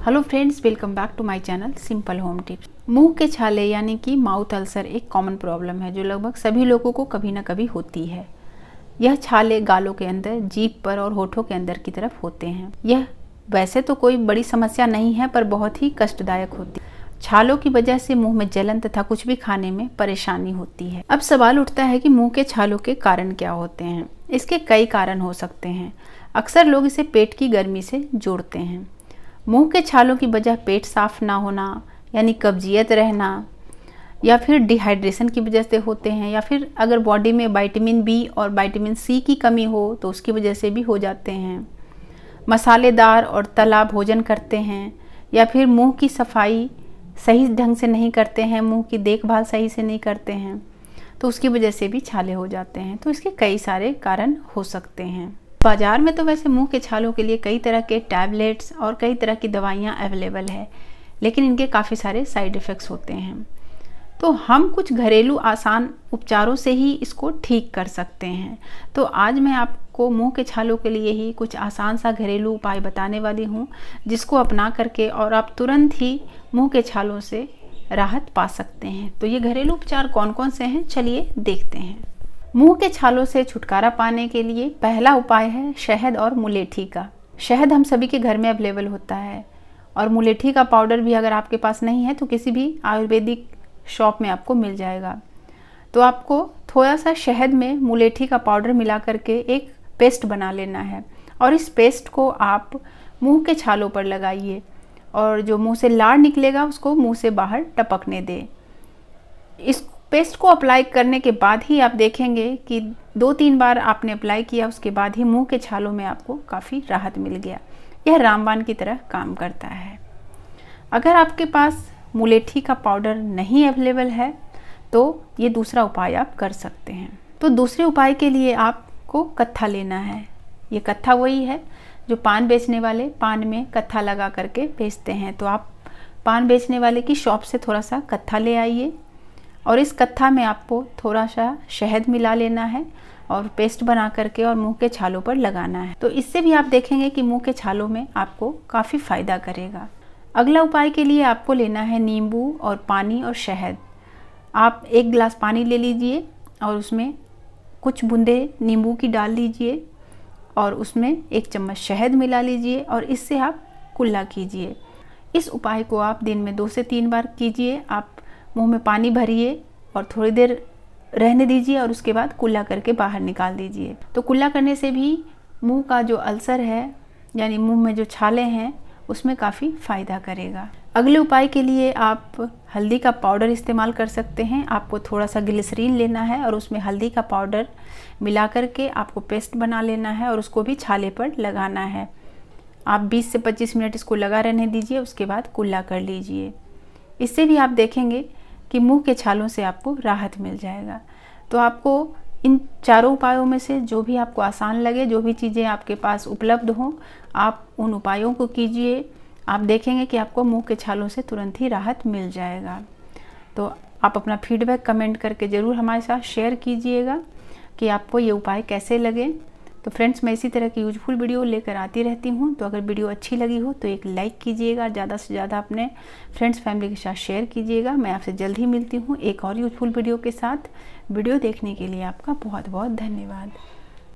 Hello friends, welcome back to my channel simple home tips. मुंह के छाले यानी कि माउथ अल्सर एक कॉमन प्रॉब्लम है जो लगभग सभी लोगों को कभी ना कभी होती है। यह छाले गालों के अंदर, जीभ पर और होठों के अंदर की तरफ होते हैं। यह वैसे तो कोई बड़ी समस्या नहीं है, पर बहुत ही कष्टदायक होती है। छालों की वजह से मुंह में जलन तथा कुछ भी खाने में परेशानी होती है। अब सवाल उठता है कि मुंह के छालों के कारण क्या होते हैं। इसके कई कारण हो सकते हैं। अक्सर लोग इसे पेट की गर्मी से जोड़ते हैं। मुंह के छालों की वजह पेट साफ ना होना यानी कब्जियत रहना, या फिर डिहाइड्रेशन की वजह से होते हैं, या फिर अगर बॉडी में विटामिन बी और विटामिन सी की कमी हो तो उसकी वजह से भी हो जाते हैं। मसालेदार और तला भोजन करते हैं, या फिर मुंह की सफाई सही ढंग से नहीं करते हैं, मुंह की देखभाल सही से नहीं करते हैं, तो उसकी वजह से भी छाले हो जाते हैं। तो इसके कई सारे कारण हो सकते हैं। बाजार में तो वैसे मुंह के छालों के लिए कई तरह के टैबलेट्स और कई तरह की दवाइयाँ अवेलेबल है, लेकिन इनके काफ़ी सारे साइड इफ़ेक्ट्स होते हैं। तो हम कुछ घरेलू आसान उपचारों से ही इसको ठीक कर सकते हैं। तो आज मैं आपको मुंह के छालों के लिए ही कुछ आसान सा घरेलू उपाय बताने वाली हूँ, जिसको अपना करके और आप तुरंत ही मुंह के छालों से राहत पा सकते हैं। तो ये घरेलू उपचार कौन कौन से हैं, चलिए देखते हैं। मुंह के छालों से छुटकारा पाने के लिए पहला उपाय है शहद और मुलेठी का। शहद हम सभी के घर में अवेलेबल होता है, और मुलेठी का पाउडर भी अगर आपके पास नहीं है तो किसी भी आयुर्वेदिक शॉप में आपको मिल जाएगा। तो आपको थोड़ा सा शहद में मुलेठी का पाउडर मिला करके एक पेस्ट बना लेना है, और इस पेस्ट को आप मुंह के छालों पर लगाइए, और जो मुंह से लार निकलेगा उसको मुंह से बाहर टपकने दें। इस पेस्ट को अप्लाई करने के बाद ही आप देखेंगे कि 2-3 बार आपने अप्लाई किया, उसके बाद ही मुंह के छालों में आपको काफ़ी राहत मिल गया। यह रामबाण की तरह काम करता है। अगर आपके पास मुलेठी का पाउडर नहीं अवेलेबल है तो ये दूसरा उपाय आप कर सकते हैं। तो दूसरे उपाय के लिए आपको कत्था लेना है। ये कत्था वही है जो पान बेचने वाले पान में कत्था लगा करके बेचते हैं। तो आप पान बेचने वाले की शॉप से थोड़ा सा कत्था ले आइए, और इस कत्था में आपको थोड़ा सा शहद मिला लेना है और पेस्ट बना करके और मुंह के छालों पर लगाना है। तो इससे भी आप देखेंगे कि मुंह के छालों में आपको काफ़ी फ़ायदा करेगा। अगला उपाय के लिए आपको लेना है नींबू और पानी और शहद। आप 1 गिलास पानी ले लीजिए और उसमें कुछ बूंदे नींबू की डाल लीजिए, और उसमें 1 चम्मच शहद मिला लीजिए, और इससे आप कुल्ला कीजिए। इस उपाय को आप दिन में 2 से 3 बार कीजिए। आप मुंह में पानी भरिए और थोड़ी देर रहने दीजिए, और उसके बाद कुल्ला करके बाहर निकाल दीजिए। तो कुल्ला करने से भी मुंह का जो अल्सर है यानी मुंह में जो छाले हैं उसमें काफ़ी फ़ायदा करेगा। अगले उपाय के लिए आप हल्दी का पाउडर इस्तेमाल कर सकते हैं। आपको थोड़ा सा ग्लिसरीन लेना है और उसमें हल्दी का पाउडर मिला करके आपको पेस्ट बना लेना है, और उसको भी छाले पर लगाना है। आप 20 से 25 मिनट इसको लगा रहने दीजिए, उसके बाद कुल्ला कर लीजिए। इससे भी आप देखेंगे कि मुंह के छालों से आपको राहत मिल जाएगा। तो आपको इन चारों उपायों में से जो भी आपको आसान लगे, जो भी चीज़ें आपके पास उपलब्ध हों, आप उन उपायों को कीजिए। आप देखेंगे कि आपको मुंह के छालों से तुरंत ही राहत मिल जाएगा। तो आप अपना फीडबैक कमेंट करके ज़रूर हमारे साथ शेयर कीजिएगा कि आपको ये उपाय कैसे लगे। तो फ्रेंड्स, मैं इसी तरह की यूजफुल वीडियो लेकर आती रहती हूँ। तो अगर वीडियो अच्छी लगी हो तो एक लाइक कीजिएगा, ज़्यादा से ज़्यादा अपने फ्रेंड्स फैमिली के साथ शेयर कीजिएगा। मैं आपसे जल्द ही मिलती हूँ एक और यूजफुल वीडियो के साथ। वीडियो देखने के लिए आपका बहुत बहुत धन्यवाद।